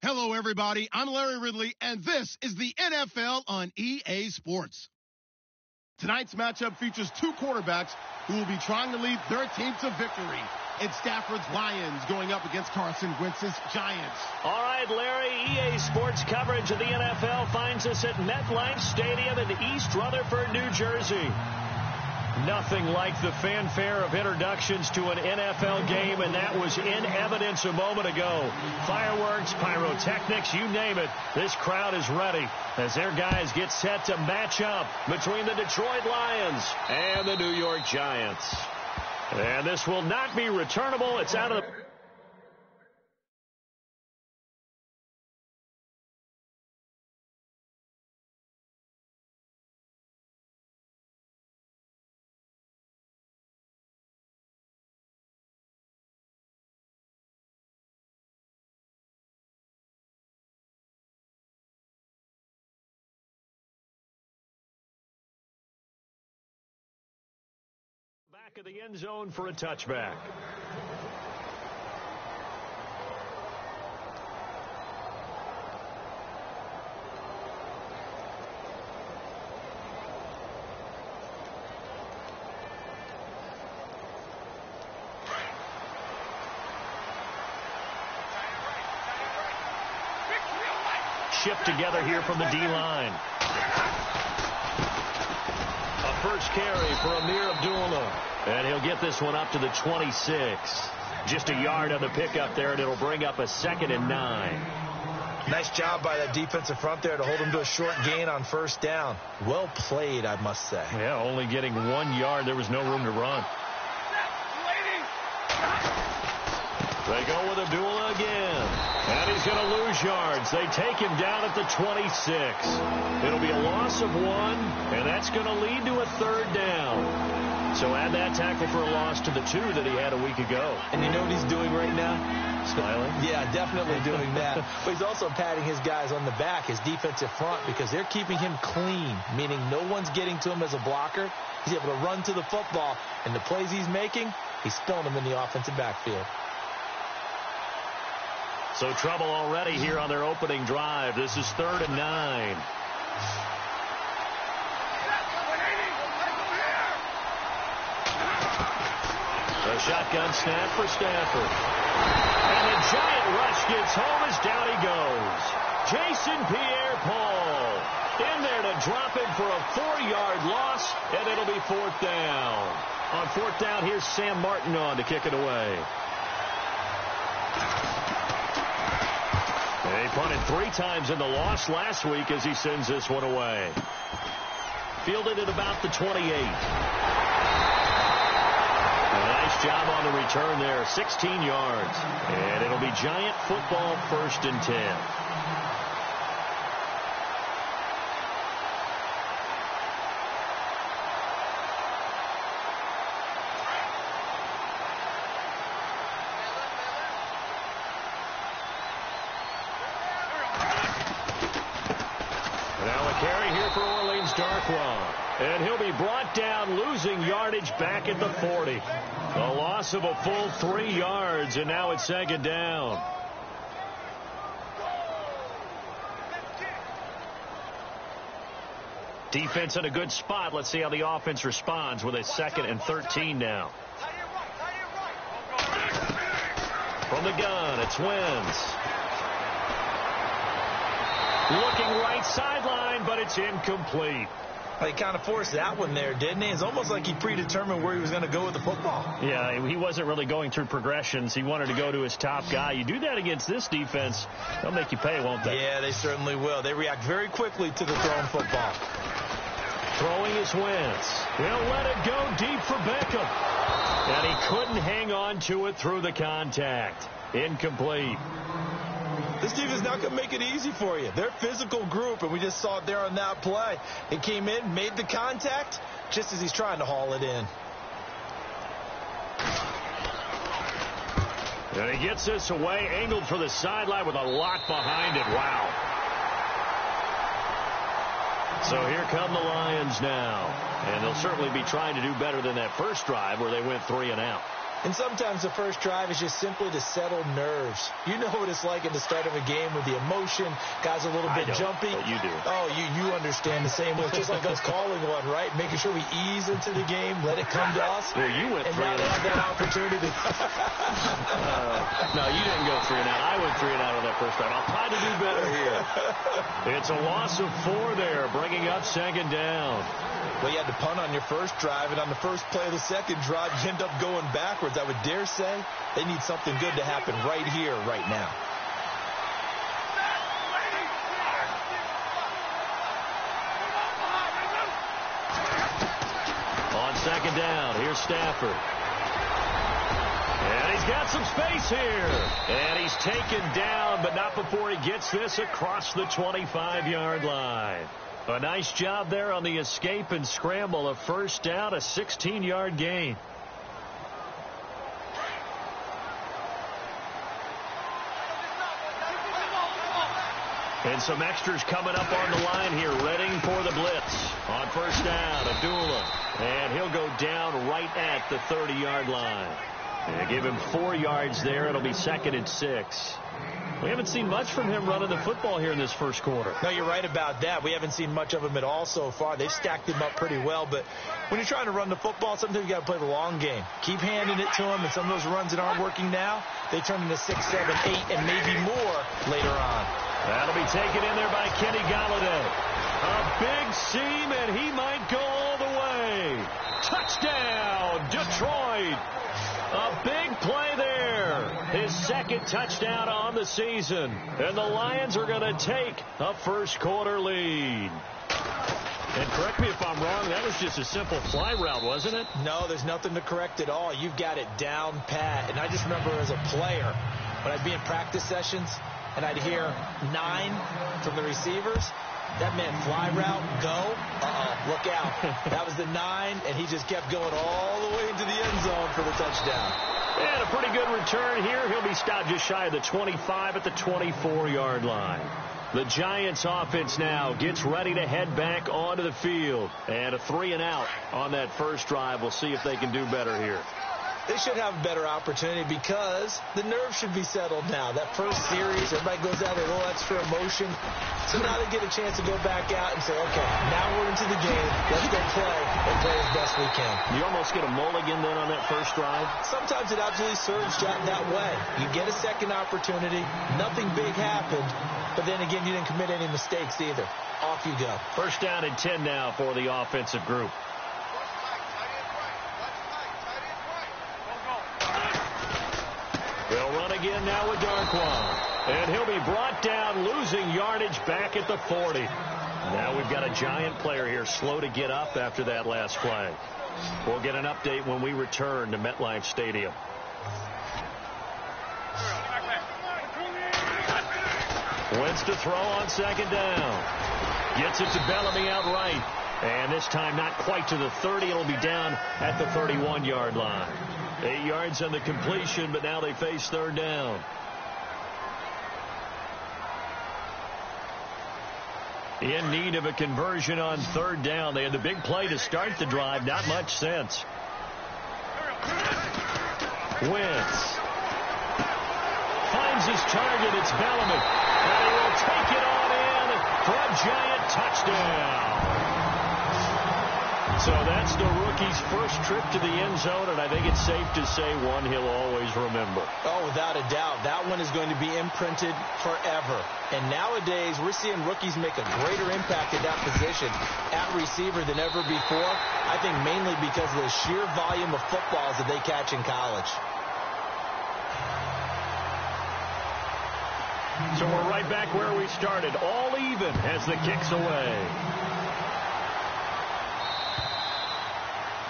Hello, everybody. I'm Larry Ridley, and this is the NFL on EA Sports. Tonight's matchup features two quarterbacks who will be trying to lead their team to victory. It's Stafford's Lions going up against Carson Wentz's Giants. All right, Larry, EA Sports coverage of the NFL finds us at MetLife Stadium in East Rutherford, New Jersey. Nothing like the fanfare of introductions to an NFL game, and that was in evidence a moment ago. Fireworks, pyrotechnics, you name it. This crowd is ready as their guys get set to match up between the Detroit Lions and the New York Giants. And this will not be returnable. It's out of the... back of the end zone for a touchback. Shift together here from the D-line. First carry for Amir Abdullah. And he'll get this one up to the 26. Just a yard on the pickup there, and it'll bring up a 2nd and 9. Nice job by that defensive front there to hold him to a short gain on first down. Well played, I must say. Yeah, only getting 1 yard. There was no room to run. They go with Abdullah again. And he's going to lose yards. They take him down at the 26. It'll be a loss of 1, and that's going to lead to a 3rd down. So add that tackle for a loss to the 2 that he had a week ago. And you know what he's doing right now? Smiling? Yeah, definitely doing that. But he's also patting his guys on the back, his defensive front, because they're keeping him clean, meaning no one's getting to him as a blocker. He's able to run to the football, and the plays he's making, he's filling them in the offensive backfield. So trouble already here on their opening drive. This is 3rd and 9. A shotgun snap for Stafford. And the giant rush gets home as down he goes. Jason Pierre-Paul in there to drop it for a 4-yard loss, and it'll be 4th down. On 4th down, here's Sam Martin on to kick it away. He punted 3 times in the loss last week as he sends this one away. Fielded at about the 28. Nice job on the return there, 16 yards. And it'll be Giant football, 1st and 10. And he'll be brought down, losing yardage back at the 40. A loss of a full 3 yards, and now it's 2nd down. Defense in a good spot. Let's see how the offense responds with a 2nd and 13 now. From the gun, it's Wentz. Looking right sideline, but it's incomplete. He kind of forced that one there, didn't he? It's almost like he predetermined where he was going to go with the football. Yeah, he wasn't really going through progressions. He wanted to go to his top guy. You do that against this defense, they'll make you pay, won't they? Yeah, they certainly will. They react very quickly to the thrown football. Throwing is Wentz. He'll let it go deep for Beckham. And he couldn't hang on to it through the contact. Incomplete. This defense not going to make it easy for you. They're a physical group, and we just saw it there on that play. It came in, made the contact, just as he's trying to haul it in. And he gets this away, angled for the sideline with a lot behind it. Wow. So here come the Lions now. And they'll certainly be trying to do better than that first drive where they went 3 and out. And sometimes the first drive is just simply to settle nerves. You know what it's like at the start of a game with the emotion. Guys are a little bit jumpy. But you do. Oh, you understand the same way. It's just like us calling one, right? Making sure we ease into the game, let it come to us. Well, you went 3 and out. And now they have that opportunity. No, you didn't go 3 and out. I went 3 and out on that first drive. I'll try to do better here. It's a loss of 4 there, bringing up second down. Well, you had to punt on your first drive, and on the first play of the second drive, you end up going backwards. I would dare say they need something good to happen right here, right now. On second down, here's Stafford. And he's got some space here. And he's taken down, but not before he gets this across the 25-yard line. A nice job there on the escape and scramble. A first down, a 16-yard gain. And some extras coming up on the line here, ready for the blitz. On first down, Abdullah. And he'll go down right at the 30-yard line. And give him 4 yards there. It'll be 2nd and 6. We haven't seen much from him running the football here in this first quarter. No, you're right about that. We haven't seen much of him at all so far. They've stacked him up pretty well, but when you're trying to run the football, sometimes you got to play the long game. Keep handing it to him, and some of those runs that aren't working now, they turn into 6, 7, 8, and maybe more later on. That'll be taken in there by Kenny Golladay. A big seam, and he might go all the way. Touchdown, Detroit. A big play there. His 2nd touchdown on the season. And the Lions are going to take a first quarter lead. And correct me if I'm wrong, that was just a simple fly route, wasn't it? No, there's nothing to correct at all. You've got it down pat. And I just remember as a player, when I'd be in practice sessions, and I'd hear 9 from the receivers, that meant fly route, go, look out. That was the 9, and he just kept going all the way into the end zone for the touchdown. And a pretty good return here. He'll be stopped just shy of the 25 at the 24-yard line. The Giants offense now gets ready to head back onto the field. And a 3 and out on that first drive. We'll see if they can do better here. They should have a better opportunity because the nerves should be settled now. That first series, everybody goes out with a little extra emotion. So now they get a chance to go back out and say, okay, now we're into the game. Let's go play and play as best we can. You almost get a mulligan then on that first drive? Sometimes it absolutely serves that way. You get a second opportunity. Nothing big happened. But then again, you didn't commit any mistakes either. Off you go. First down and 10 now for the offensive group. They'll run again now with Darquan. And he'll be brought down, losing yardage back at the 40. Now we've got a Giant player here slow to get up after that last play. We'll get an update when we return to MetLife Stadium. Wentz to throw on second down. Gets it to Bellamy outright. And this time not quite to the 30. It'll be down at the 31-yard line. 8 yards on the completion, but now they face third down. In need of a conversion on third down. They had the big play to start the drive. Not much sense. Wentz finds his target. It's Bellamy. And he will take it on in for a Giant touchdown. So that's the rookie's first trip to the end zone, and I think it's safe to say one he'll always remember. Oh, without a doubt. That one is going to be imprinted forever. And nowadays, we're seeing rookies make a greater impact at that position at receiver than ever before. I think mainly because of the sheer volume of footballs that they catch in college. So we're right back where we started, all even as the kick's away.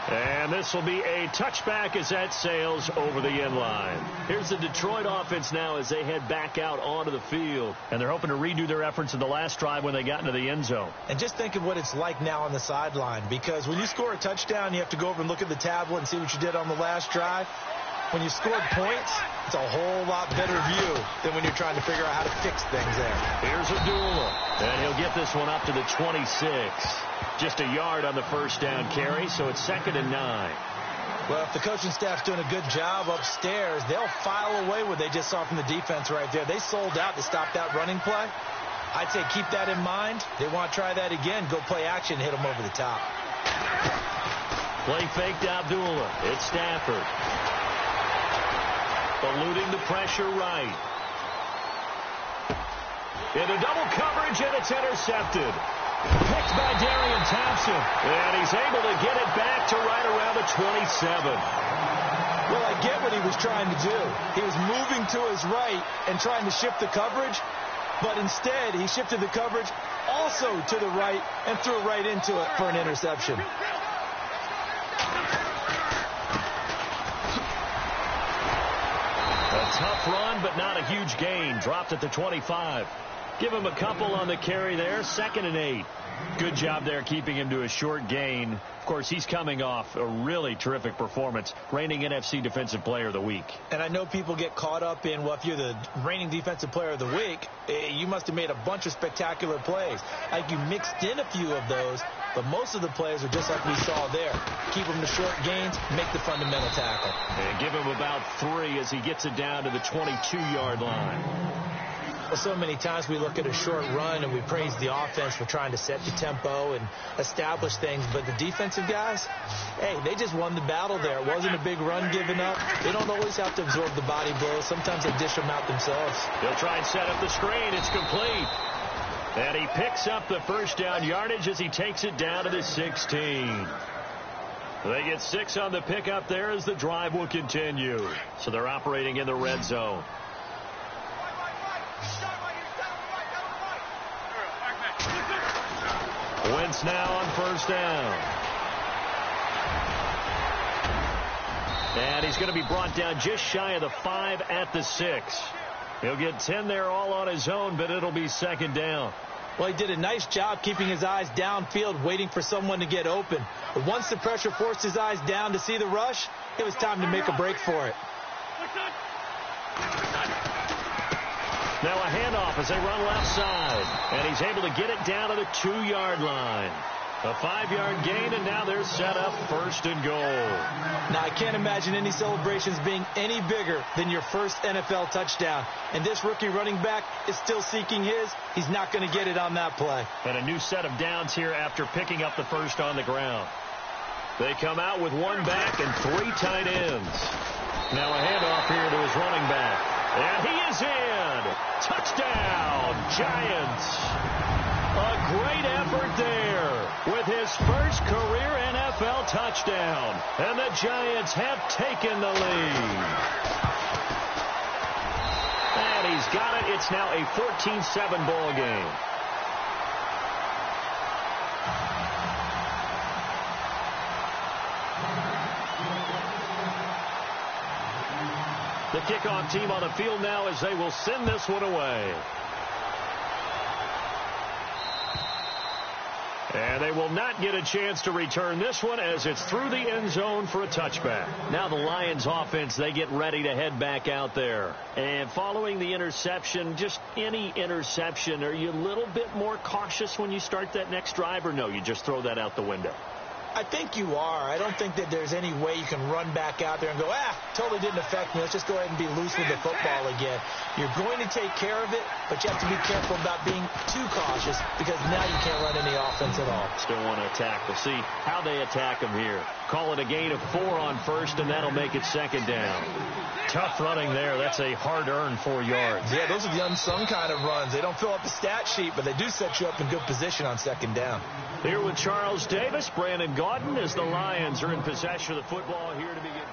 And this will be a touchback as that sails over the end line. Here's the Detroit offense now as they head back out onto the field. And they're hoping to redo their efforts in the last drive when they got into the end zone. And just think of what it's like now on the sideline. Because when you score a touchdown, you have to go over and look at the tablet and see what you did on the last drive. When you scored points, it's a whole lot better view than when you're trying to figure out how to fix things there. Here's Abdullah. And he'll get this one up to the 26. Just a yard on the first down carry, so it's 2nd and 9. Well, if the coaching staff's doing a good job upstairs, they'll file away what they just saw from the defense right there. They sold out to stop that running play. I'd say keep that in mind. They want to try that again. Go play action, hit them over the top. Play fake to Abdullah. It's Stafford. Eluding the pressure right. Into double coverage, and it's intercepted. Picked by Darian Thompson. And he's able to get it back to right around the 27. Well, I get what he was trying to do. He was moving to his right and trying to shift the coverage. But instead, he shifted the coverage also to the right and threw right into it for an interception. A tough run, but not a huge gain. Dropped at the 25. Give him a couple on the carry there. 2nd and 8. Good job there keeping him to a short gain. Of course, he's coming off a really terrific performance. Reigning NFC Defensive Player of the Week. And I know people get caught up in, well, if you're the reigning Defensive Player of the Week, you must have made a bunch of spectacular plays. Like you mixed in a few of those, but most of the plays are just like we saw there. Keep them to short gains, make the fundamental tackle. And give him about 3 as he gets it down to the 22-yard line. Well, so many times we look at a short run and we praise the offense for trying to set the tempo and establish things, but the defensive guys, hey, they just won the battle there. It wasn't a big run given up. They don't always have to absorb the body blows. Sometimes they dish them out themselves. They'll try and set up the screen. It's complete. And he picks up the first down yardage as he takes it down to the 16. They get 6 on the pickup there as the drive will continue. So they're operating in the red zone. Wentz now on first down. And he's going to be brought down just shy of the 5 at the 6. He'll get 10 there all on his own, but it'll be 2nd down. Well, he did a nice job keeping his eyes downfield, waiting for someone to get open. But once the pressure forced his eyes down to see the rush, it was time to make a break for it. Now a handoff as they run left side. And he's able to get it down to the 2-yard line. A 5-yard gain, and now they're set up 1st and goal. Now, I can't imagine any celebrations being any bigger than your first NFL touchdown. And this rookie running back is still seeking his. He's not going to get it on that play. And a new set of downs here after picking up the first on the ground. They come out with 1 back and 3 tight ends. Now a handoff here to his running back. And he is in. Touchdown, Giants. A great effort there with his first career NFL touchdown. And the Giants have taken the lead. And he's got it. It's now a 14-7 ball game. The kickoff team on the field now as they will send this one away. And they will not get a chance to return this one as it's through the end zone for a touchback. Now the Lions offense, they get ready to head back out there. And following the interception, just any interception, are you a little bit more cautious when you start that next drive, or no, you just throw that out the window? I think you are. I don't think that there's any way you can run back out there and go, totally didn't affect me. Let's just go ahead and be loose with the football again. You're going to take care of it, but you have to be careful about being too cautious because now you can't run any offense at all. Still want to attack. We'll see how they attack them here. Call it a gain of 4 on first, and that'll make it 2nd down. Tough running there. That's a hard-earned 4 yards. Yeah, those are the unsung kind of runs. They don't fill up the stat sheet, but they do set you up in good position on 2nd down. Here with Charles Davis, Brandon Gaudin, as the Lions are in possession of the football here to begin.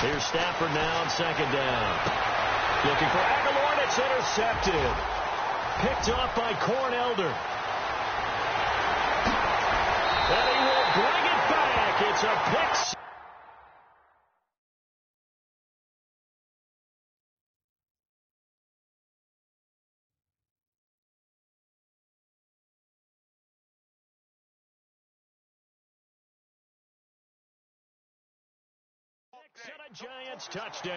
Here's Stafford now on 2nd down. Looking for Aguilar, and it's intercepted. Picked off by Cornelder. And he will bring it back. It's a pick Giants touchdown.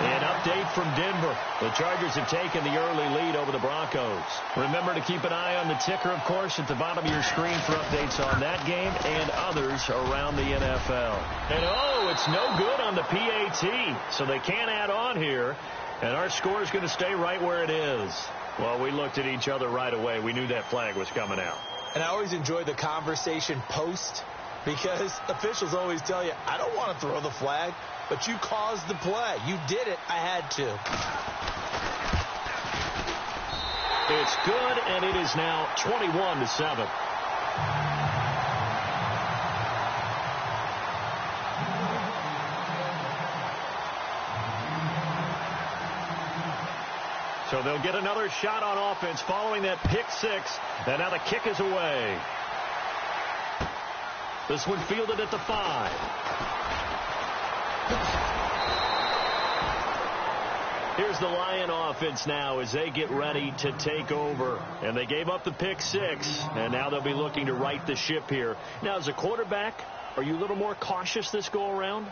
An update from Denver. The Chargers have taken the early lead over the Broncos. Remember to keep an eye on the ticker, of course, at the bottom of your screen for updates on that game and others around the NFL. And it's no good on the PAT, so they can't add on here. And our score is going to stay right where it is. Well, we looked at each other right away. We knew that flag was coming out. And I always enjoy the conversation post, because officials always tell you, I don't want to throw the flag, but you caused the play. You did it. I had to. It's good, and it is now 21-7. So they'll get another shot on offense following that pick six, and now the kick is away. This one fielded at the 5. Here's the Lion offense now as they get ready to take over. And they gave up the pick six, and now they'll be looking to right the ship here. Now, as a quarterback, are you a little more cautious this go-around?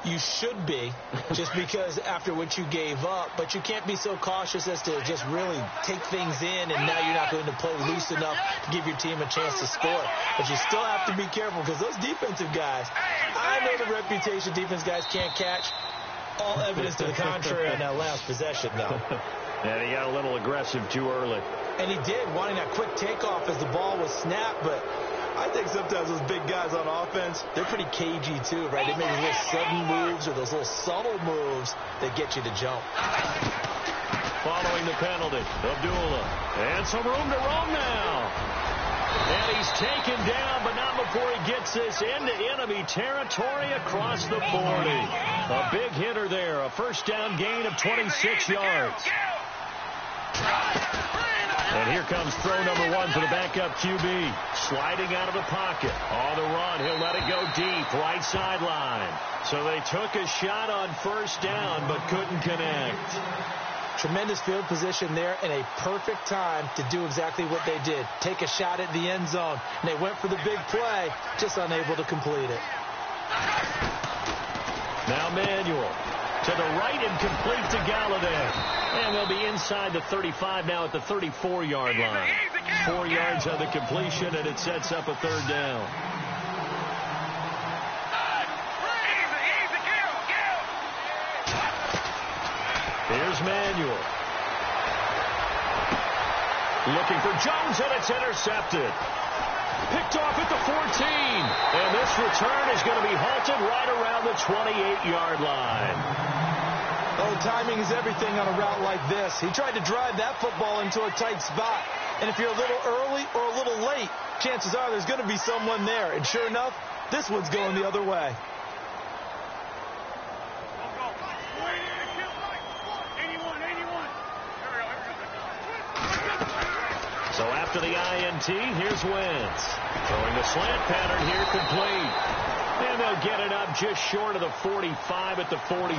You should be, just because after what you gave up, but you can't be so cautious as to just really take things in, and now you're not going to play loose enough to give your team a chance to score. But you still have to be careful, because those defensive guys, I know the reputation defense guys can't catch. All evidence to the contrary on that last possession, though. And he got a little aggressive too early. And he did, wanting that quick takeoff as the ball was snapped, but I think sometimes those big guys on offense, they're pretty cagey too, right? They make those little sudden moves or those little subtle moves that get you to jump. Following the penalty, Abdullah. And some room to roam now. And he's taken down, but not before he gets this into enemy territory across the 40. A big hitter there, a first down gain of 26 yards. And here comes throw number 1 for the backup QB. Sliding out of the pocket. On the run, he'll let it go deep, right sideline. So they took a shot on first down, but couldn't connect. Tremendous field position there and a perfect time to do exactly what they did. Take a shot at the end zone. And they went for the big play, just unable to complete it. Now Manuel to the right and complete to Galladay. And they'll be inside the 35 now at the 34-yard line. 4 yards on the completion, and it sets up a third down. Here's Manuel. Looking for Jones, and it's intercepted. Picked off at the 14. And this return is going to be halted right around the 28-yard line. Oh, timing is everything on a route like this. He tried to drive that football into a tight spot. And if you're a little early or a little late, chances are there's going to be someone there. And sure enough, this one's going the other way. So after the INT, here's Wentz. Throwing the slant pattern here, complete. And they'll get it up just short of the 45 at the 44.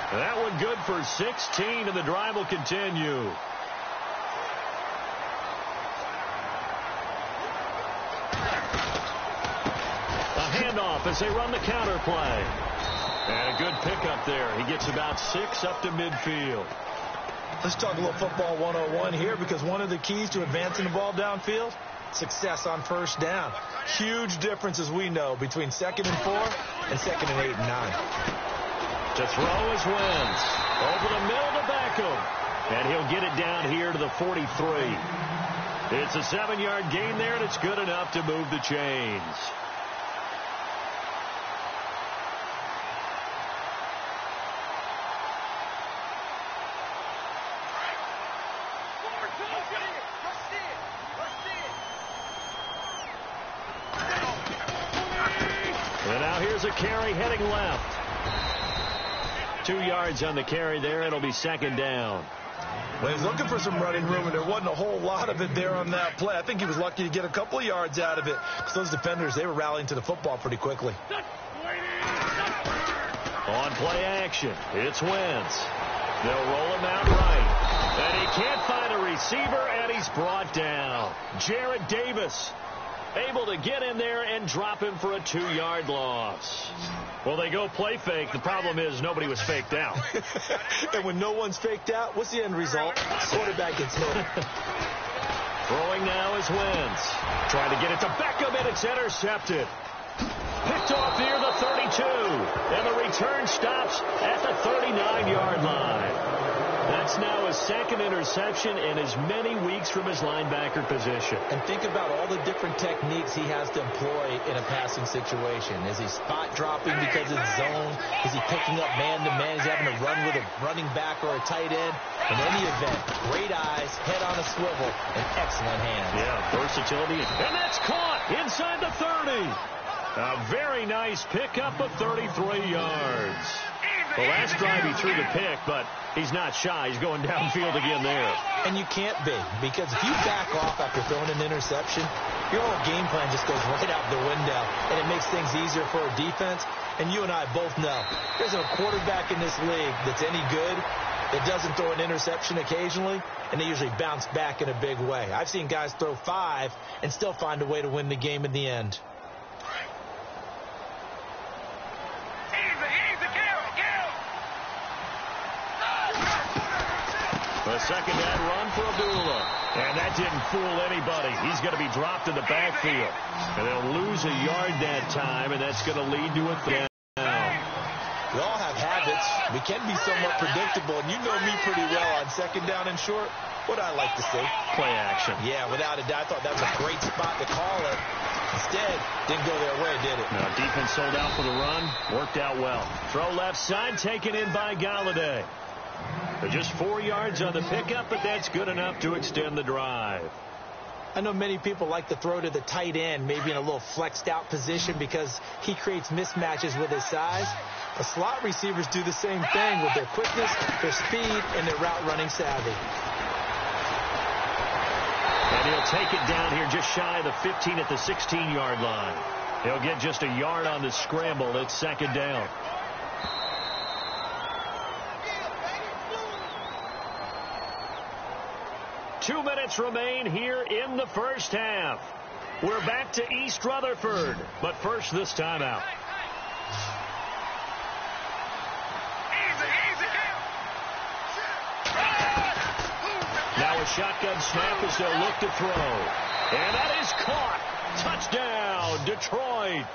That one good for 16, and the drive will continue. A handoff as they run the counter play. And a good pickup there. He gets about 6 up to midfield. Let's talk a little football 101 here, because one of the keys to advancing the ball downfield, success on first down. Huge difference, as we know, between 2nd and 4 and 2nd and 8 and 9. To throw is Wentz. Over the middle to Beckham. And he'll get it down here to the 43. It's a 7-yard gain there, and it's good enough to move the chains. And now here's a carry heading left. 2 yards on the carry there. It'll be 2nd down. Well, he's looking for some running room, and there wasn't a whole lot of it there on that play. I think he was lucky to get a couple of yards out of it, because those defenders, they were rallying to the football pretty quickly. On play action, it's Wentz. They'll roll him out right. And he can't find a receiver, and he's brought down. Jarrett Davis. able to get in there and drop him for a 2-yard loss. Well, they go play fake. The problem is nobody was faked out. And when no one's faked out, what's the end result? Quarterback gets hit. Throwing now is Wentz. Trying to get it to Beckham, and it's intercepted. Picked off near the 32. And the return stops at the 39-yard line. That's now his second interception in as many weeks from his linebacker position. And think about all the different techniques he has to employ in a passing situation. Is he spot dropping because it's zone? Is he picking up man-to-man? Is he having to run with a running back or a tight end? In any event, great eyes, head on a swivel, and excellent hands. Yeah, versatility. And that's caught inside the 30. A very nice pickup of 33 yards. The last drive he threw the pick, but he's not shy. He's going downfield again there. And you can't be, because if you back off after throwing an interception, your whole game plan just goes right out the window, and it makes things easier for a defense. And you and I both know there's a quarterback in this league that's any good that doesn't throw an interception occasionally, and they usually bounce back in a big way. I've seen guys throw 5 and still find a way to win the game in the end. The second down run for Abdullah. And that didn't fool anybody. He's going to be dropped in the backfield. And they'll lose a yard that time, and that's going to lead to a down. We all have habits. We can be somewhat predictable, and you know me pretty well on second down and short. What I like to see? Play action. Yeah, without a doubt. I thought that was a great spot to call it. Instead, didn't go their way, did it? No, defense sold out for the run. Worked out well. Throw left side, taken in by Galladay. They're just 4 yards on the pickup, but that's good enough to extend the drive. I know many people like to throw to the tight end, maybe in a little flexed out position because he creates mismatches with his size. The slot receivers do the same thing with their quickness, their speed, and their route running savvy. And he'll take it down here just shy of the 15 at the 16-yard line. He'll get just a yard on the scramble. It's second down. Two minutes remain here in the first half. We're back to East Rutherford, but first this timeout. Now a shotgun snap as they'll look to throw. And that is caught. Touchdown, Detroit.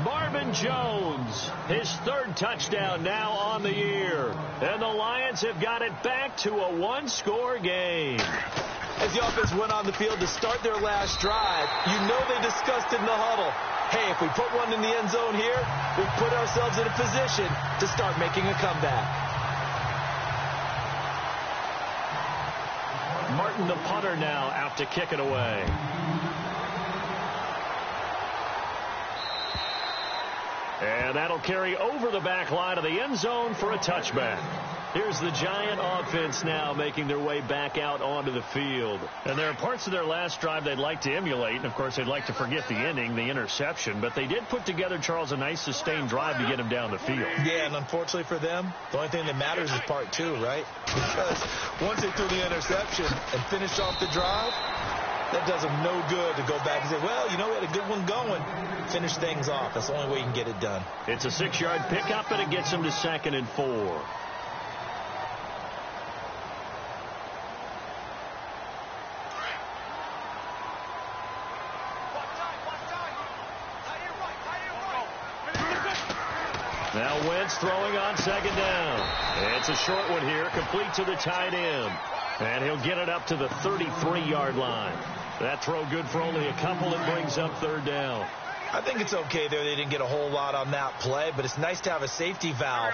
Marvin Jones, his third touchdown now on the year. And the Lions have got it back to a one-score game. As the offense went on the field to start their last drive, you know they discussed in the huddle, hey, if we put one in the end zone here, we put ourselves in a position to start making a comeback. Martin, the punter, now out to kick it away. And that'll carry over the back line of the end zone for a touchback. Here's the Giant offense now making their way back out onto the field. And there are parts of their last drive they'd like to emulate. And, of course, they'd like to forget the ending, the interception. But they did put together, Charles, a nice sustained drive to get him down the field. Yeah, and unfortunately for them, the only thing that matters is part 2, right? Because once they threw the interception and finished off the drive, that does them no good to go back and say, well, you know, we had a good one going. Finish things off. That's the only way you can get it done. It's a 6-yard pickup, and it gets them to 2nd and 4. Now Wentz throwing on 2nd down. It's a short one here, complete to the tight end. And he'll get it up to the 33-yard line. That throw good for only a couple. It brings up 3rd down. I think it's okay there. They didn't get a whole lot on that play, but it's nice to have a safety valve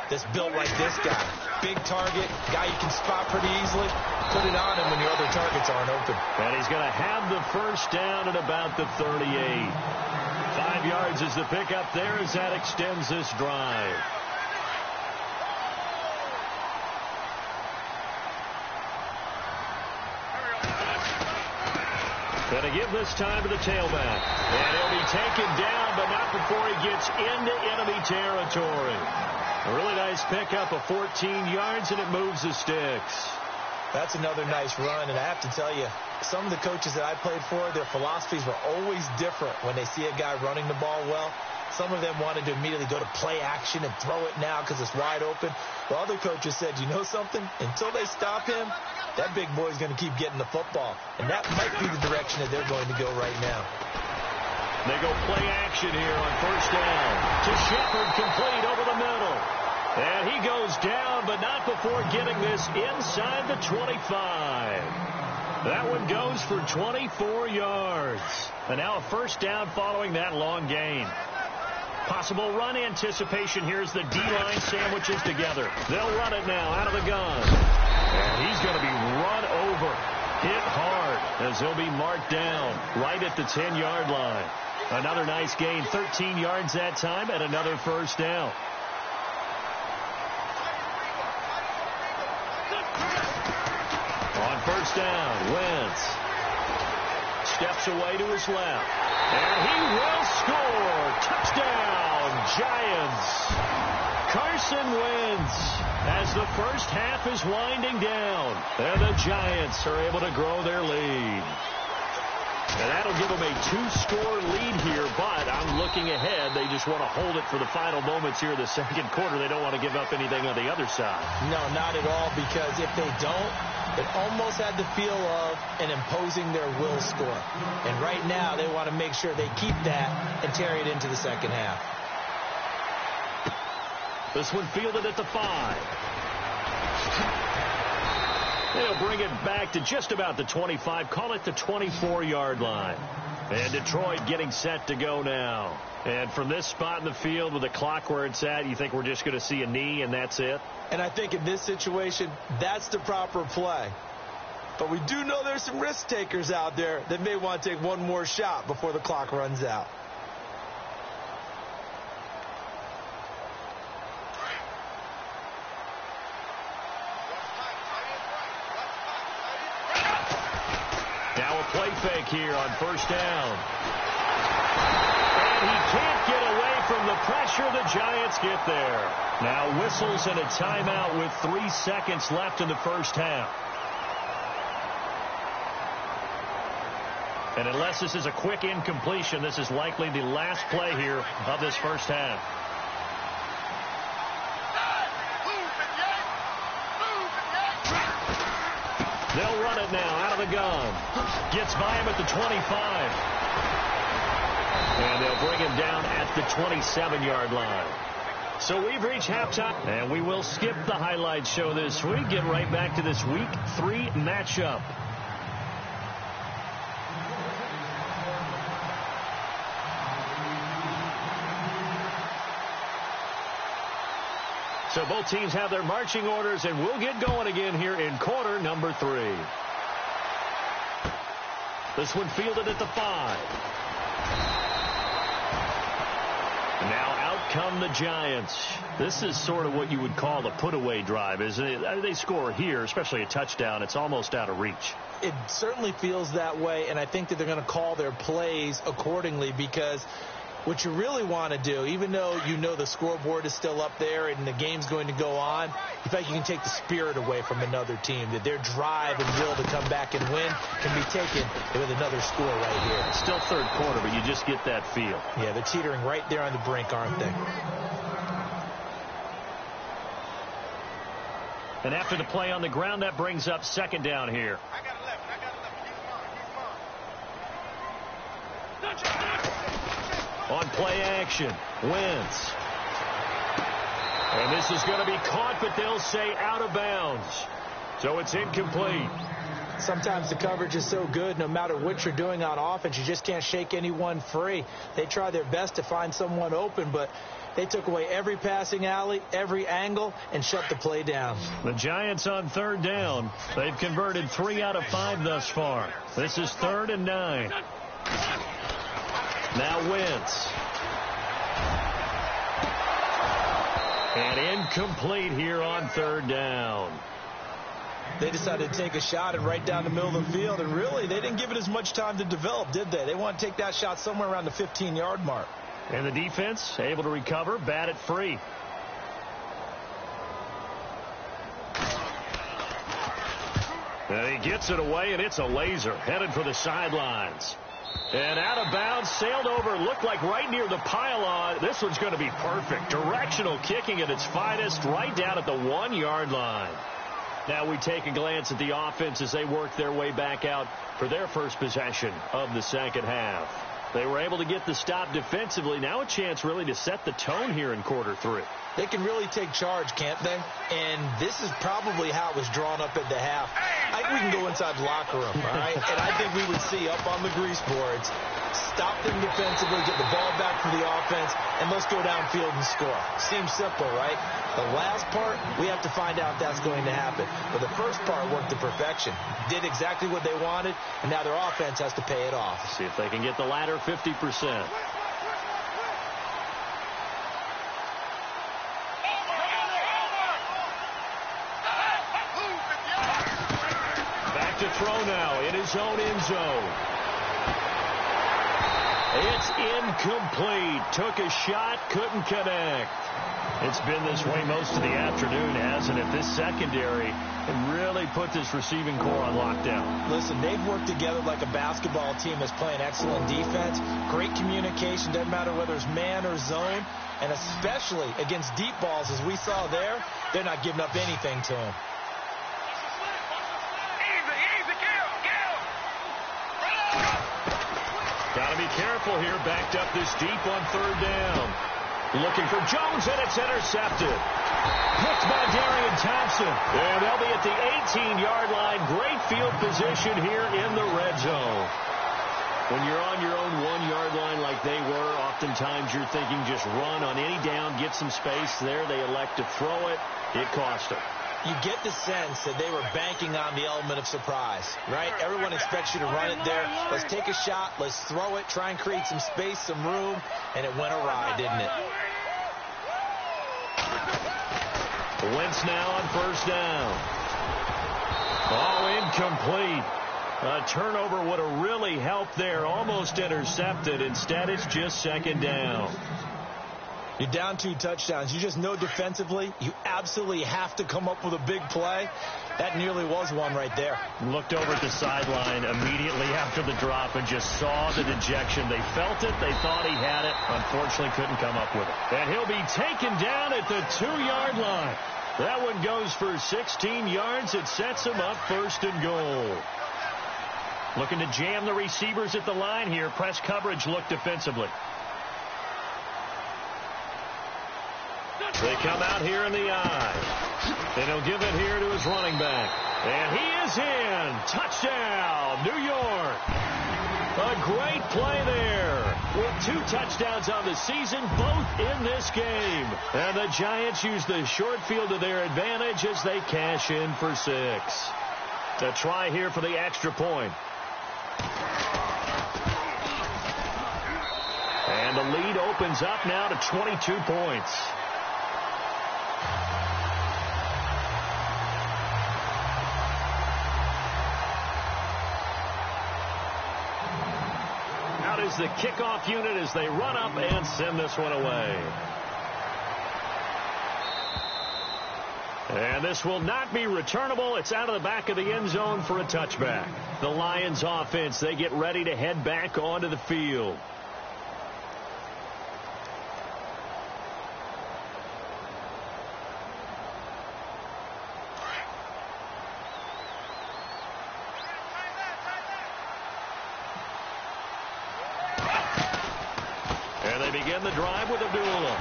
that's built like this guy. Big target, guy you can spot pretty easily. Put it on him when your other targets aren't open. And he's going to have the first down at about the 38. 5 yards is the pickup there as that extends this drive. Going to give this time to the tailback. And he'll be taken down, but not before he gets into enemy territory. A really nice pickup of 14 yards, and it moves the sticks. That's another nice run, and I have to tell you, some of the coaches that I played for, their philosophies were always different when they see a guy running the ball well. Some of them wanted to immediately go to play action and throw it now because it's wide open. While other coaches said, you know something? Until they stop him, that big boy's going to keep getting the football. And that might be the direction that they're going to go right now. They go play action here on first down. To Shepard, complete over the middle. And he goes down, but not before getting this inside the 25. That one goes for 24 yards. And now a first down following that long gain. Possible run anticipation. Here's the D-line sandwiches together. They'll run it now out of the gun. And he's going to be run over. Hit hard as he'll be marked down right at the 10-yard line. Another nice gain, 13 yards that time, and another first down. On first down, Wentz steps away to his left, and he will score. Touchdown, Giants. Carson Wentz as the first half is winding down, and the Giants are able to grow their lead. And that'll give them a 2-score lead here, but I'm looking ahead. They just want to hold it for the final moments here in the second quarter. They don't want to give up anything on the other side. No, not at all, because if they don't, it almost had the feel of an imposing their will score. And right now, they want to make sure they keep that and carry it into the second half. This one fielded at the 5. They'll bring it back to just about the 25. Call it the 24-yard line. And Detroit getting set to go now. And from this spot in the field with the clock where it's at, you think we're just going to see a knee and that's it? And I think in this situation, that's the proper play. But we do know there's some risk takers out there that may want to take one more shot before the clock runs out. Play fake here on first down. And he can't get away from the pressure. The Giants get there. Now whistles and a timeout with 3 seconds left in the first half. And unless this is a quick incompletion, this is likely the last play here of this first half. They'll run it now out of the gun. Gets by him at the 25. And they'll bring him down at the 27-yard line. So we've reached halftime, and we will skip the highlight show this week. Get right back to this Week 3 matchup. So both teams have their marching orders, and we'll get going again here in quarter number 3. This one fielded at the 5. Now out come the Giants. This is sort of what you would call a put-away drive, isn't it? They score here, especially a touchdown. It's almost out of reach. It certainly feels that way, and I think that they're going to call their plays accordingly, because what you really want to do, even though you know the scoreboard is still up there and the game's going to go on, you think you can take the spirit away from another team, that their drive and will to come back and win can be taken with another score right here. It's still third quarter, but you just get that feel. Yeah, they're teetering right there on the brink, aren't they? And after the play on the ground, that brings up second down here. On play action, Wentz. And this is going to be caught, but they'll say out of bounds. So it's incomplete. Sometimes the coverage is so good, no matter what you're doing on offense, you just can't shake anyone free. They try their best to find someone open, but they took away every passing alley, every angle, and shut the play down. The Giants on third down. They've converted 3 out of 5 thus far. This is 3rd and 9. Now Wentz. And incomplete here on third down. They decided to take a shot and right down the middle of the field, and really they didn't give it as much time to develop, did they? They want to take that shot somewhere around the 15-yard mark. And the defense able to recover, bat it free. And he gets it away, and it's a laser headed for the sidelines. And out of bounds, sailed over, looked like right near the pylon. This one's going to be perfect. Directional kicking at its finest, right down at the 1-yard line. Now we take a glance at the offense as they work their way back out for their first possession of the second half. They were able to get the stop defensively. Now a chance really to set the tone here in quarter 3. They can really take charge, can't they? And this is probably how it was drawn up at the half. I think we can go inside the locker room, all right? And I think we would see up on the grease boards, stop them defensively, get the ball back for the offense, and let's go downfield and score. Seems simple, right? The last part, we have to find out if that's going to happen. But the first part worked to perfection. Did exactly what they wanted, and now their offense has to pay it off. See if they can get the latter 50%. Back to throw now in his own end zone. It's incomplete. Took a shot, couldn't connect. It's been this way most of the afternoon, hasn't it? This secondary can really put this receiving core on lockdown. Listen, they've worked together like a basketball team that's playing excellent defense. Great communication, doesn't matter whether it's man or zone. And especially against deep balls, as we saw there, they're not giving up anything to him. Got to be careful here. Backed up this deep on third down. Looking for Jones, and it's intercepted. Picked by Darian Thompson. And they'll be at the 18-yard line. Great field position here in the red zone. When you're on your own 1-yard line like they were, oftentimes you're thinking just run on any down, get some space. There they elect to throw it. It cost them. You get the sense that they were banking on the element of surprise, right? Everyone expects you to run it there. Let's take a shot. Let's throw it. Try and create some space, some room. And it went awry, didn't it? Wentz now on first down. Ball incomplete. A turnover would have really helped there. Almost intercepted. Instead, it's just second down. You're down 2 touchdowns. You just know defensively you absolutely have to come up with a big play. That nearly was one right there. Looked over at the sideline immediately after the drop and just saw the dejection. They felt it. They thought he had it. Unfortunately, couldn't come up with it. And he'll be taken down at the 2-yard line. That one goes for 16 yards. It sets him up first and goal. Looking to jam the receivers at the line here. Press coverage look defensively. They come out here in the eye. And he'll give it here to his running back. And he is in. Touchdown, New York. A great play there. With 2 touchdowns on the season, both in this game. And the Giants use the short field to their advantage as they cash in for 6. A try here for the extra point. And the lead opens up now to 22 points. Out is the kickoff unit as they run up and send this one away. And this will not be returnable. It's out of the back of the end zone for a touchback. The Lions offense, they get ready to head back onto the field. And they begin the drive with Abdullah.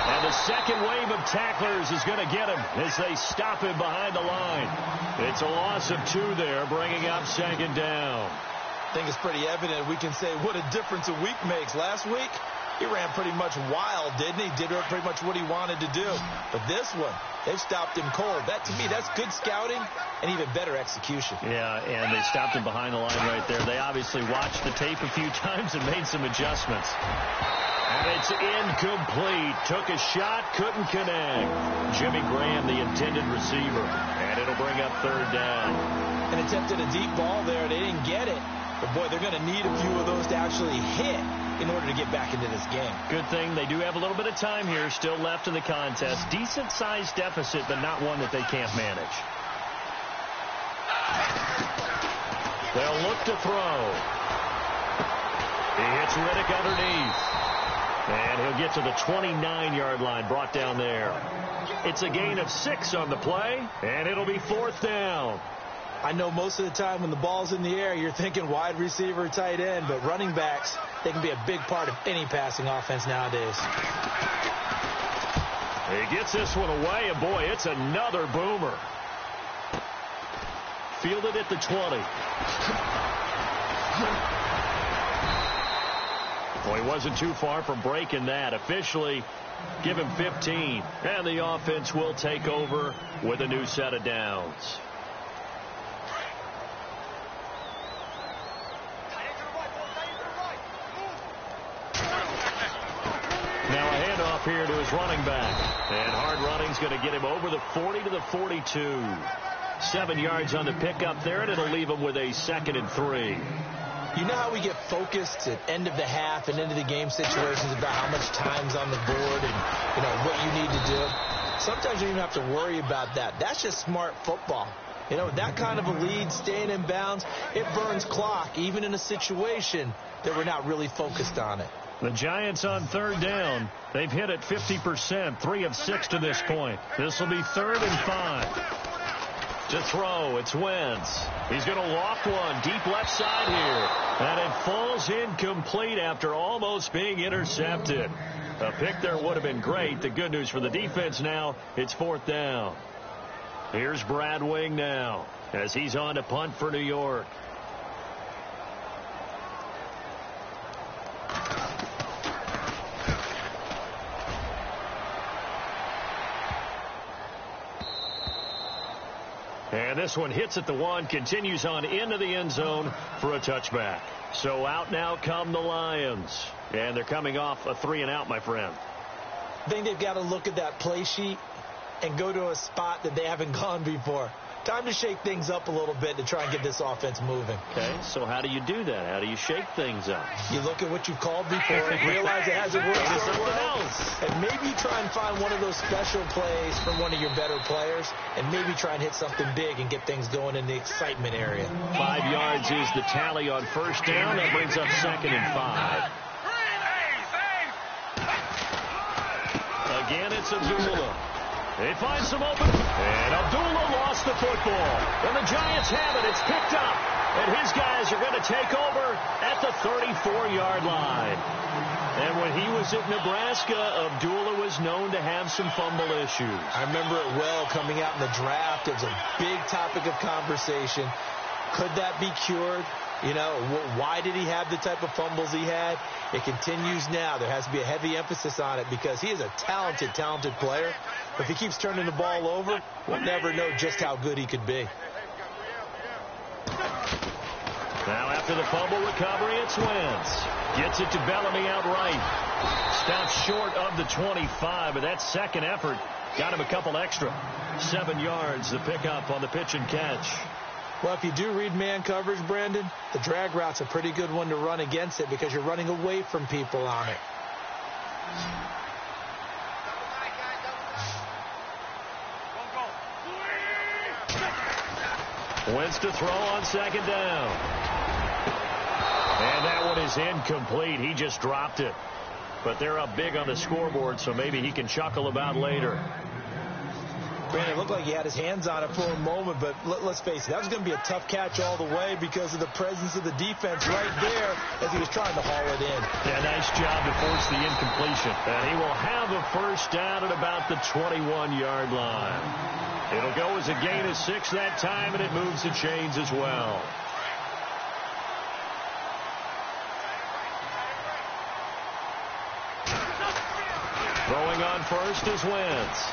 And the second wave of tacklers is going to get him as they stop him behind the line. It's a loss of 2 there, bringing up second down. I think it's pretty evident. We can say what a difference a week makes. Last week, he ran pretty much wild, didn't he? Did pretty much what he wanted to do. But this one, they've stopped him cold. That, to me, that's good scouting and even better execution. Yeah, and they stopped him behind the line right there. They obviously watched the tape a few times and made some adjustments. And it's incomplete. Took a shot, couldn't connect. Jimmy Graham, the intended receiver. And it'll bring up third down. And attempted a deep ball there. They didn't get it. But, boy, they're going to need a few of those to actually hit in order to get back into this game. Good thing they do have a little bit of time here still left in the contest. Decent-sized deficit, but not one that they can't manage. They'll look to throw. He hits Riddick underneath. And he'll get to the 29-yard line, brought down there. It's a gain of 6 on the play, and it'll be 4th down. I know most of the time when the ball's in the air, you're thinking wide receiver, tight end, but running backs, they can be a big part of any passing offense nowadays. He gets this one away, and boy, it's another boomer. Fielded at the 20. Well, he wasn't too far from breaking that. Officially, give him 15. And the offense will take over with a new set of downs. Now a handoff here to his running back. And hard running's going to get him over the 40 to the 42. 7 yards on the pickup there, and it'll leave him with a 2nd and 3. You know how we get focused at end of the half and into the game situations about how much time's on the board and, what you need to do? Sometimes you don't even have to worry about that. That's just smart football. That kind of a lead, staying in bounds, it burns clock, even in a situation that we're not really focused on it. The Giants on 3rd down. They've hit it 50%, 3 of 6 to this point. This will be 3rd and 5. To throw, it's Wentz. He's going to loft one deep left side here. And it falls incomplete after almost being intercepted. A pick there would have been great. The good news for the defense now, it's 4th down. Here's Brad Wing now as he's on to punt for New York. And this one hits at the 1, continues on into the end zone for a touchback. So out now come the Lions. And they're coming off a 3-and-out, my friend. I think they've got to look at that play sheet and go to a spot that they haven't gone before. Time to shake things up a little bit to try and get this offense moving. Okay, so how do you do that? How do you shake things up? You look at what you've called before and realize it hasn't worked so well. And maybe try and find one of those special plays from one of your better players and maybe try and hit something big and get things going in the excitement area. 5 yards is the tally on 1st down. That brings up 2nd and 5. Again, it's Abdullah. They find some open, and Abdullah lost the football. And the Giants have it. It's picked up, and his guys are going to take over at the 34-yard line. And when he was at Nebraska, Abdullah was known to have some fumble issues. I remember it well coming out in the draft. It was a big topic of conversation. Could that be cured? Why did he have the type of fumbles he had? It continues now. There has to be a heavy emphasis on it because he is a talented player. But if he keeps turning the ball over, we'll never know just how good he could be. Now after the fumble recovery, it's Wentz. Gets it to Bellamy outright. Stops short of the 25, but that second effort got him a couple extra. 7 yards, the pickup on the pitch and catch. Well, if you do read man coverage, Brandon, the drag route's a pretty good one to run against it because you're running away from people on it. Wentz to throw on 2nd down. And that one is incomplete. He just dropped it. But they're up big on the scoreboard, so maybe he can chuckle about later. Brandon, it looked like he had his hands on it for a moment, but let's face it, that was going to be a tough catch all the way because of the presence of the defense right there as he was trying to haul it in. Yeah, nice job to force the incompletion. And he will have a 1st down at about the 21-yard line. It'll go as a gain of 6 that time, and it moves the chains as well. Throwing on 1st is Wentz.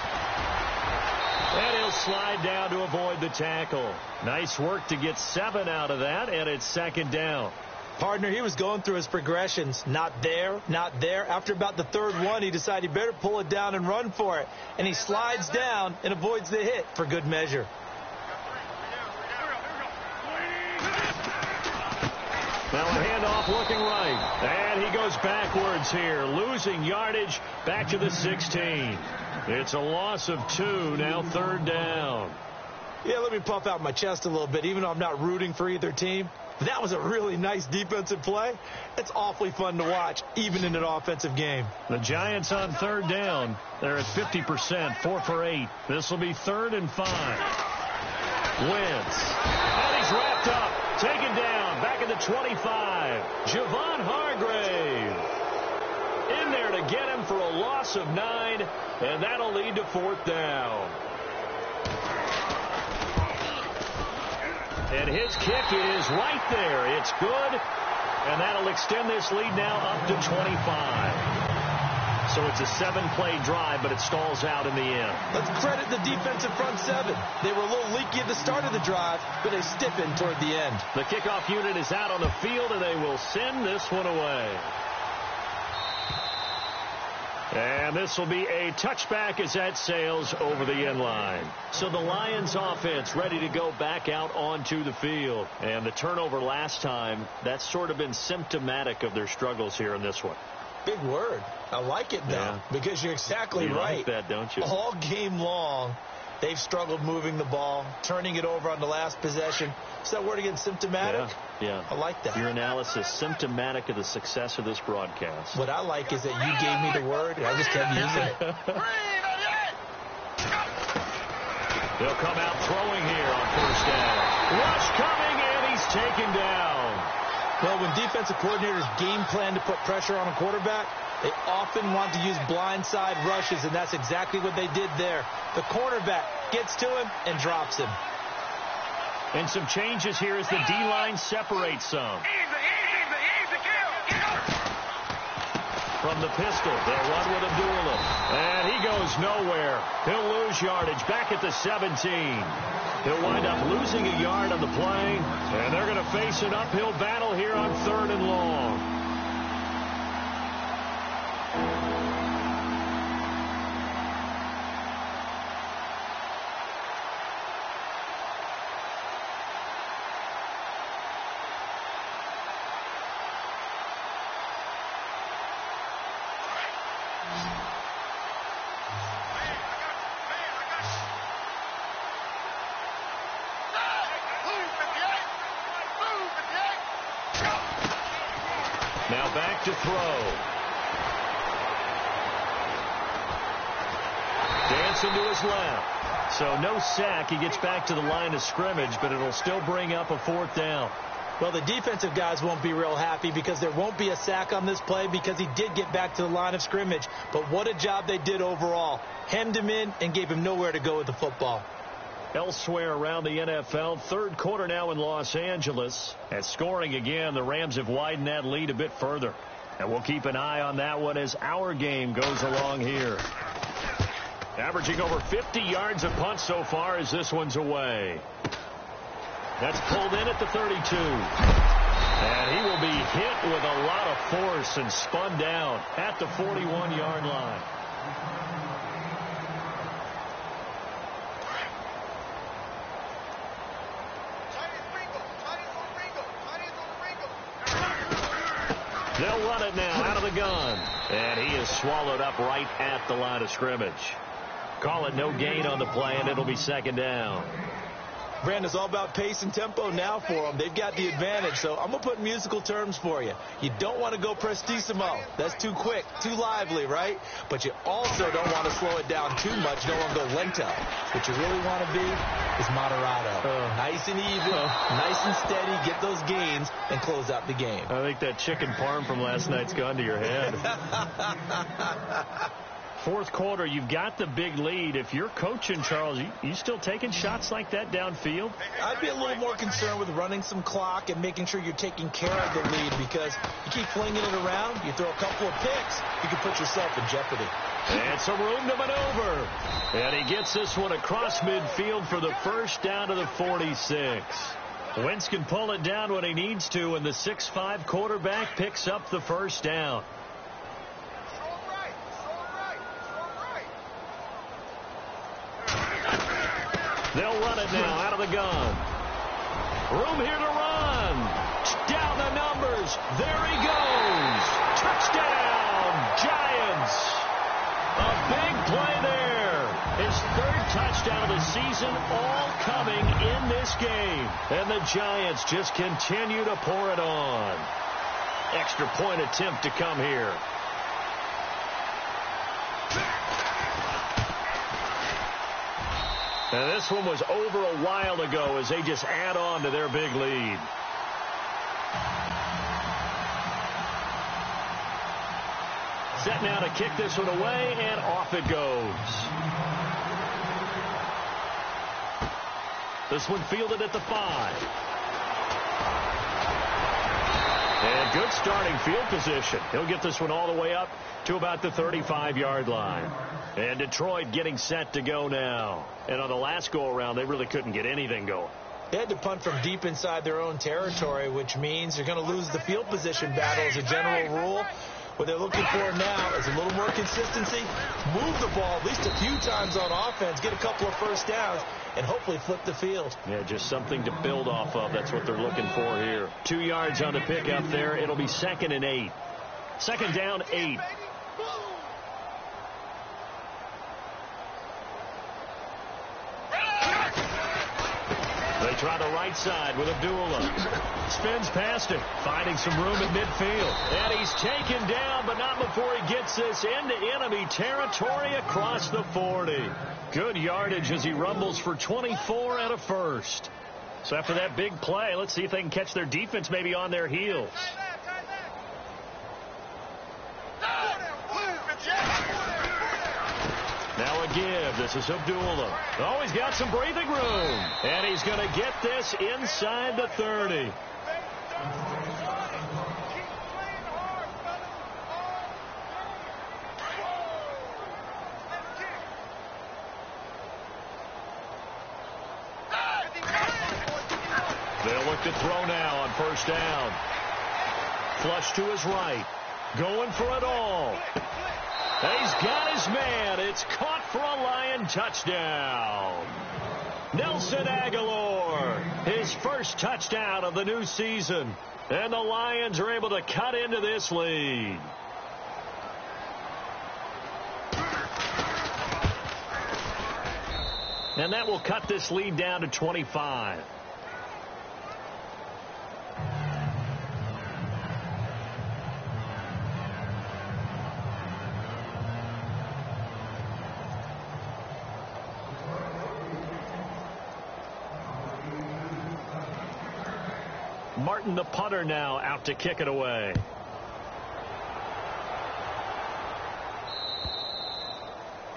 And he'll slide down to avoid the tackle. Nice work to get 7 out of that, and it's 2nd down. Partner, he was going through his progressions. Not there, not there. After about the 3rd one, he decided he better pull it down and run for it. And he slides down and avoids the hit for good measure. Now a handoff looking right. And he goes backwards here, losing yardage back to the 16. It's a loss of 2, now 3rd down. Yeah, let me puff out my chest a little bit, even though I'm not rooting for either team. That was a really nice defensive play. It's awfully fun to watch, even in an offensive game. The Giants on third down. They're at 50%, 4 for 8. This will be 3rd and 5. Wentz. And he's wrapped up. Taken down. Back at the 25. Javon Hargrave. In there to get him for a loss of 9. And that'll lead to 4th down. And his kick is right there. It's good. And that'll extend this lead now up to 25. So it's a 7-play drive, but it stalls out in the end. Let's credit the defensive front 7. They were a little leaky at the start of the drive, but they stiffened toward the end. The kickoff unit is out on the field, and they will send this one away. And this will be a touchback as that sails over the end line. So the Lions offense ready to go back out onto the field. And the turnover last time, that's sort of been symptomatic of their struggles here in this one. Big word. I like it, though, because you're exactly right. You like that, don't you? All game long, they've struggled moving the ball, turning it over on the last possession. Is that word again, symptomatic? Yeah. I like that. Your analysis, symptomatic of the success of this broadcast. What I like is that you gave me the word, and I just kept using it. They'll come out throwing here on 1st down. Rush coming, and he's taken down. Well, when defensive coordinators game plan to put pressure on a quarterback, they often want to use blindside rushes, and that's exactly what they did there. The cornerback gets to him and drops him. And some changes here as the D-line separates some. From the pistol, they'll run with Abdullah. And he goes nowhere. He'll lose yardage back at the 17. He'll wind up losing a yard on the play. And they're going to face an uphill battle here on 3rd and long. Now back to throw. Dancing to his left. So no sack. He gets back to the line of scrimmage, but it'll still bring up a 4th down. Well, the defensive guys won't be real happy because there won't be a sack on this play because he did get back to the line of scrimmage. But what a job they did overall. Hemmed him in and gave him nowhere to go with the football. Elsewhere around the NFL, 3rd quarter now in Los Angeles. At scoring again, the Rams have widened that lead a bit further. And we'll keep an eye on that one as our game goes along here. Averaging over 50 yards a punt so far as this one's away. That's pulled in at the 32. And he will be hit with a lot of force and spun down at the 41-yard line. They'll run it now out of the gun. And he is swallowed up right at the line of scrimmage. Call it no gain on the play, and it'll be 2nd down. Brandon, it's all about pace and tempo now for them. They've got the advantage, so I'm going to put musical terms for you. You don't want to go prestissimo. That's too quick, too lively, right? But you also don't want to slow it down too much. You don't want to go lento. What you really want to be is moderato. Nice and even, nice and steady, get those gains, and close out the game. I think that chicken parm from last night's gone to your head. 4th quarter, you've got the big lead. If you're coaching, Charles, you still taking shots like that downfield? I'd be a little more concerned with running some clock and making sure you're taking care of the lead because you keep flinging it around, you throw a couple of picks, you can put yourself in jeopardy. And some room to maneuver. And he gets this one across midfield for the 1st down to the 46. Wentz can pull it down when he needs to, and the 6'5" quarterback picks up the 1st down. They'll run it now out of the gun. Room here to run. Down the numbers. There he goes. Touchdown, Giants. A big play there. His 3rd touchdown of the season, all coming in this game. And the Giants just continue to pour it on. Extra point attempt to come here. And this one was over a while ago as they just add on to their big lead. Set now to kick this one away, and off it goes. This one fielded at the 5. And good starting field position. He'll get this one all the way up to about the 35-yard line. And Detroit getting set to go now. And on the last go-around, they really couldn't get anything going. They had to punt from deep inside their own territory, which means they're going to lose the field position battle as a general rule. What they're looking for now is a little more consistency, move the ball at least a few times on offense, get a couple of first downs, and hopefully flip the field. Yeah, just something to build off of. That's what they're looking for here. 2 yards on the pickup there. It'll be 2nd and 8. 2nd down, 8. They try the right side with Abdullah. Spins past it, finding some room at midfield. And he's taken down, but not before he gets this into enemy territory across the 40. Good yardage as he rumbles for 24 and a first. So after that big play, let's see if they can catch their defense maybe on their heels. Now a give. This is Abdullah. Oh, he's got some breathing room. And he's going to get this inside the 30. They'll look to throw now on first down. Flush to his right. Going for it all. He's got his man. It's caught for a Lion touchdown. Nelson Aguilar, his first touchdown of the new season. And the Lions are able to cut into this lead. And that will cut this lead down to 25. Martin, the punter, now out to kick it away.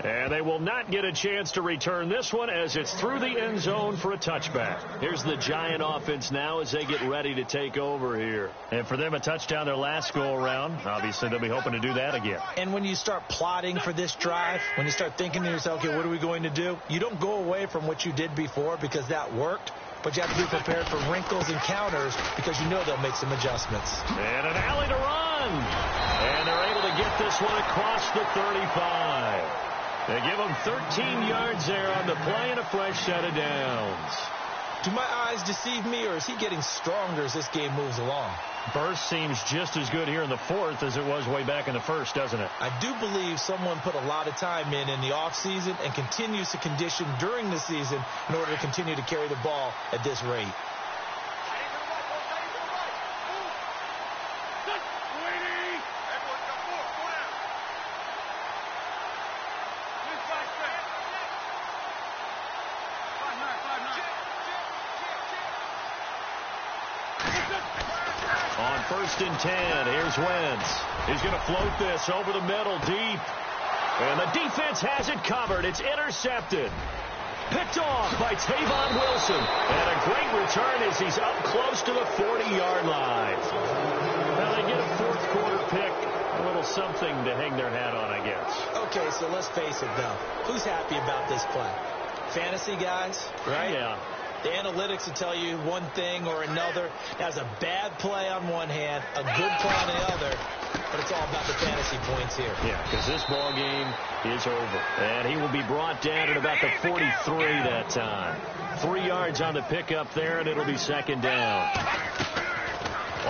And they will not get a chance to return this one as it's through the end zone for a touchback. Here's the Giant offense now as they get ready to take over here. And for them, a touchdown their last go-around. Obviously, they'll be hoping to do that again. And when you start plotting for this drive, when you start thinking to yourself, okay, what are we going to do? You don't go away from what you did before because that worked. But you have to be prepared for wrinkles and counters because you know they'll make some adjustments. And an alley to run. And they're able to get this one across the 35. They give him 13 yards there on the play and a fresh set of downs. Do my eyes deceive me, or is he getting stronger as this game moves along? Burst seems just as good here in the 4th as it was way back in the 1st, doesn't it? I do believe someone put a lot of time in the offseason and continues to condition during the season in order to continue to carry the ball at this rate. On 1st and 10, here's Wentz. He's going to float this over the middle deep. And the defense has it covered. It's intercepted. Picked off by Tavon Wilson. And a great return as he's up close to the 40-yard line. Now they get a 4th quarter pick. A little something to hang their hat on, I guess. Okay, so let's face it, though. Who's happy about this play? Fantasy guys, right? Yeah. The analytics will tell you one thing or another. That's a bad play on one hand, a good play on the other, but it's all about the fantasy points here. Yeah, because this ball game is over. And he will be brought down at about the 43 that time. 3 yards on the pickup there, and it'll be 2nd down.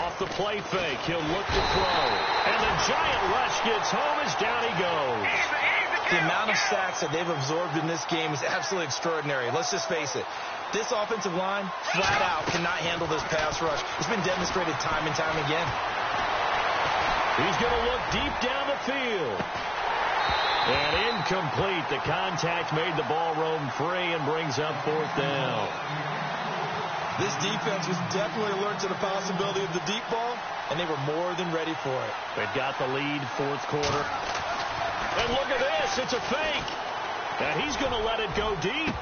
Off the play fake, he'll look to throw. And the Giant rush gets home as down he goes. The amount of sacks that they've absorbed in this game is absolutely extraordinary. Let's just face it. This offensive line, flat out, cannot handle this pass rush. It's been demonstrated time and time again. He's going to look deep down the field. And incomplete. The contact made the ball roam free and brings up 4th down. This defense was definitely alert to the possibility of the deep ball, and they were more than ready for it. They've got the lead, 4th quarter. And look at this. It's a fake. And he's going to let it go deep.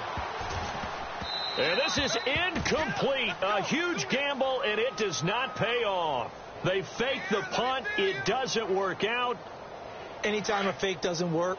And this is incomplete. A huge gamble, and it does not pay off. They fake the punt. It doesn't work out. Anytime a fake doesn't work,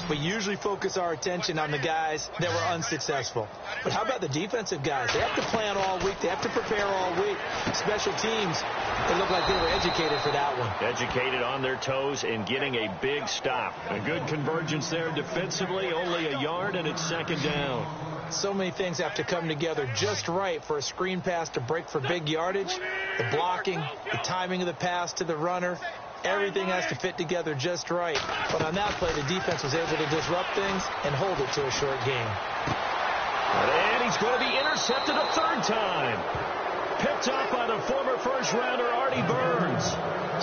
we usually focus our attention on the guys that were unsuccessful. But how about the defensive guys? They have to plan all week. They have to prepare all week. Special teams, it looked like they were educated for that one. Educated on their toes and getting a big stop. A good convergence there defensively, only a yard, and it's 2nd down. So many things have to come together just right for a screen pass to break for big yardage. The blocking, the timing of the pass to the runner, everything has to fit together just right. But on that play, the defense was able to disrupt things and hold it to a short game. And he's going to be intercepted a 3rd time. Picked up by the former first-rounder Artie Burns.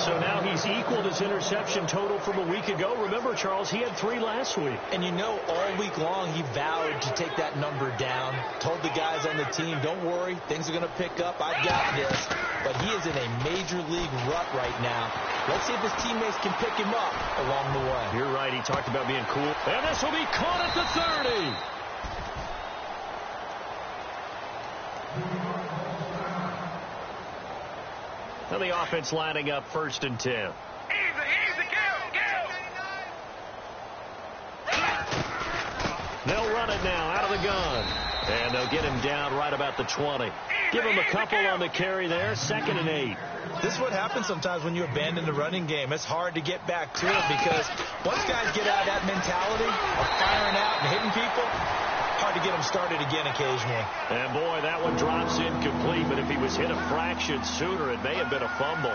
So now he's equaled his interception total from a week ago. Remember, Charles, he had 3 last week. And you know, all week long he vowed to take that number down. Told the guys on the team, don't worry, things are going to pick up. I've got this. But he is in a major league rut right now. Let's see if his teammates can pick him up along the way. You're right. He talked about being cool. And this will be caught at the 30. And the offense lining up 1st and 10. Easy, go. They'll run it now out of the gun. And they'll get him down right about the 20. Give him a couple on the carry there. 2nd and 8. This is what happens sometimes when you abandon the running game. It's hard to get back to it because once guys get out of that mentality of firing out and hitting people, hard to get them started again occasionally. And boy, that one drops incomplete, but if he was hit a fraction sooner, it may have been a fumble.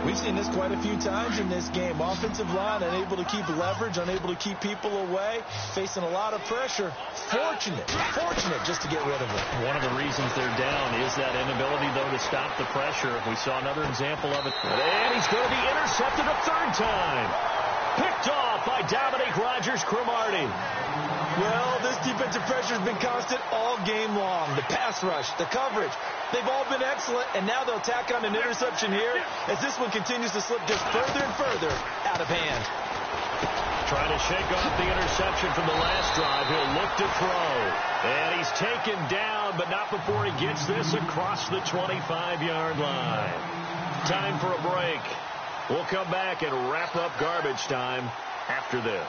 We've seen this quite a few times in this game. Offensive line unable to keep leverage, unable to keep people away, facing a lot of pressure. Fortunate just to get rid of it. One of the reasons they're down is that inability, though, to stop the pressure. We saw another example of it. And he's going to be intercepted a 3rd time. Picked off by Dominique Rodgers-Cromartie. Well, this defensive pressure has been constant all game long. The pass rush, the coverage, they've all been excellent, and now they'll tack on an interception here as this one continues to slip just further and further out of hand. Trying to shake off the interception from the last drive. He'll look to throw. And he's taken down, but not before he gets this across the 25-yard line. Time for a break. We'll come back and wrap up garbage time after this.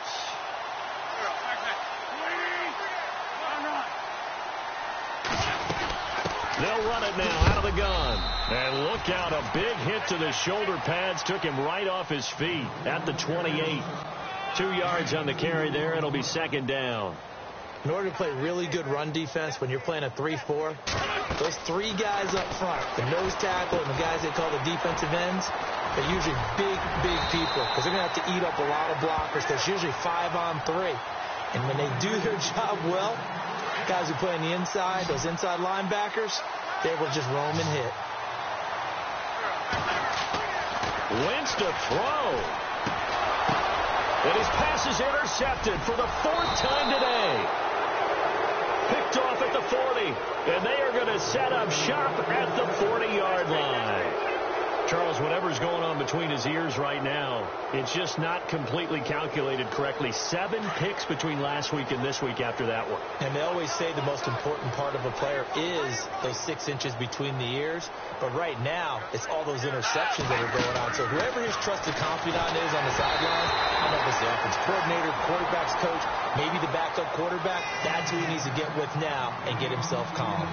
They'll run it now out of the gun. And look out, a big hit to the shoulder pads took him right off his feet at the 28. 2 yards on the carry there. It'll be 2nd down. In order to play really good run defense when you're playing a 3-4, those 3 guys up front, the nose tackle and the guys they call the defensive ends, they're usually big people because they're going to have to eat up a lot of blockers. There's usually 5 on 3. And when they do their job well, guys who play on the inside, those inside linebackers, they're able to just roam and hit. Wentz to throw. And his pass is intercepted for the 4th time today. Picked off at the 40. And they are going to set up shop at the 40-yard line. Charles, whatever's going on between his ears right now, it's just not completely calculated correctly. 7 picks between last week and this week after that one. And they always say the most important part of a player is those 6 inches between the ears. But right now, it's all those interceptions that are going on. So whoever his trusted confidant is on the sidelines, I don't know if it's the offense coordinator, quarterback's coach, maybe the backup quarterback, that's who he needs to get with now and get himself calm.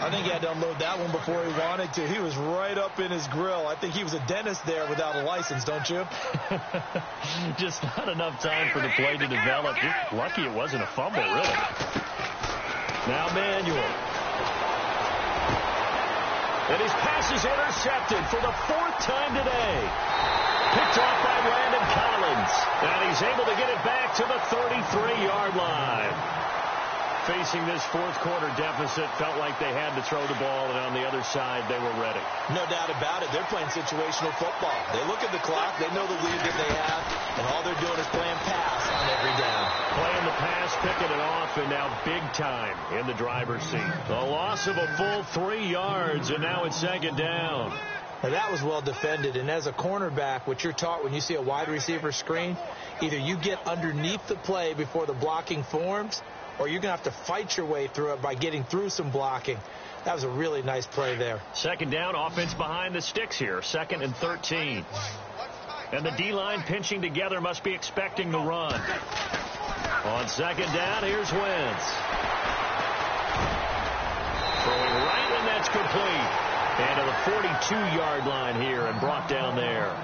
I think he had to unload that one before he wanted to. He was right up in his grill. I think he was a dentist there without a license, don't you? Just not enough time for the play to develop. You're lucky it wasn't a fumble, really. Now Manuel. And his pass is intercepted for the 4th time today. Picked off by Landon Collins. And he's able to get it back to the 33-yard line. Facing this fourth quarter deficit, felt like they had to throw the ball, and on the other side, they were ready. No doubt about it. They're playing situational football. They look at the clock, they know the lead that they have, and all they're doing is playing pass on every down. Playing the pass, picking it off, and now big time in the driver's seat. A loss of a full 3 yards, and now it's second down. Now that was well defended, and as a cornerback, what you're taught when you see a wide receiver screen, either you get underneath the play before the blocking forms, or you're going to have to fight your way through it by getting through some blocking. That was a really nice play there. Second down, offense behind the sticks here. 2nd and 13. And the D-line pinching together, must be expecting the run. On second down, here's Wentz. Throwing right, and that's complete. And to the 42-yard line here and brought down there.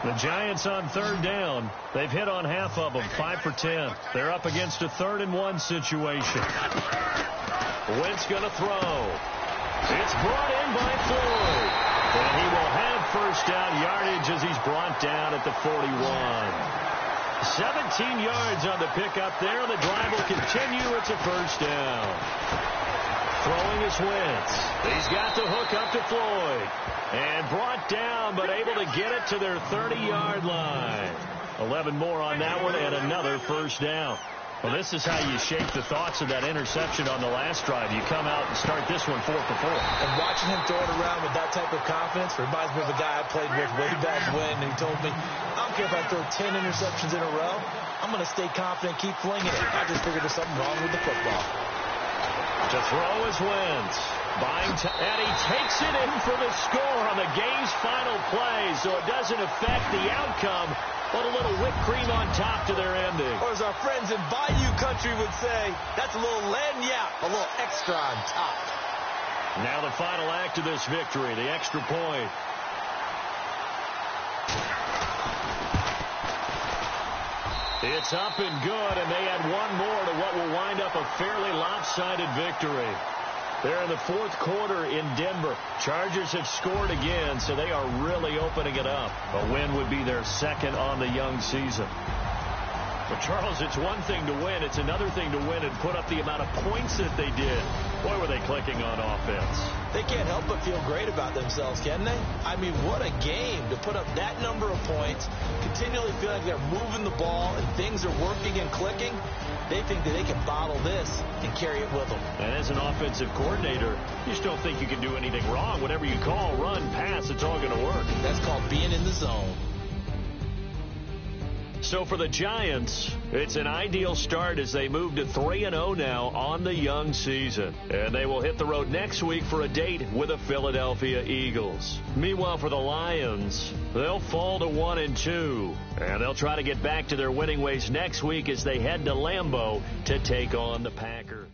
The Giants on third down. They've hit on half of them, 5 for 10. They're up against a 3rd and 1 situation. Wentz going to throw. It's brought in by Floyd. And he will have first down yardage as he's brought down at the 41. 17 yards on the pickup there. The drive will continue. It's a first down. Throwing is Wentz. He's got the hook up to Floyd. And brought down, but able to get it to their 30-yard line. 11 more on that one, and another first down. Well, this is how you shape the thoughts of that interception on the last drive. You come out and start this one 4 for 4. And watching him throw it around with that type of confidence reminds me of a guy I played with way back when, and he told me, I don't care if I throw 10 interceptions in a row, I'm going to stay confident, keep flinging it. I just figured there's something wrong with the football. To throw is Wentz. And he takes it in for the score on the game's final play, so it doesn't affect the outcome, but a little whipped cream on top to their ending. Or as our friends in Bayou country would say, that's a little lagniappe, a little extra on top. Now the final act of this victory, the extra point. It's up and good, and they add one more to what will wind up a fairly lopsided victory. They're in the fourth quarter in Denver. Chargers have scored again, so they are really opening it up. A win would be their second on the young season. But, Charles, it's one thing to win. It's another thing to win and put up the amount of points that they did. Boy, were they clicking on offense. They can't help but feel great about themselves, can they? I mean, what a game to put up that number of points, continually feel like they're moving the ball and things are working and clicking. They think that they can bottle this and carry it with them. And as an offensive coordinator, you just don't think you can do anything wrong. Whatever you call, run, pass, it's all going to work. That's called being in the zone. So for the Giants, it's an ideal start as they move to 3-0 now on the young season. And they will hit the road next week for a date with the Philadelphia Eagles. Meanwhile, for the Lions, they'll fall to 1-2. And they'll try to get back to their winning ways next week as they head to Lambeau to take on the Packers.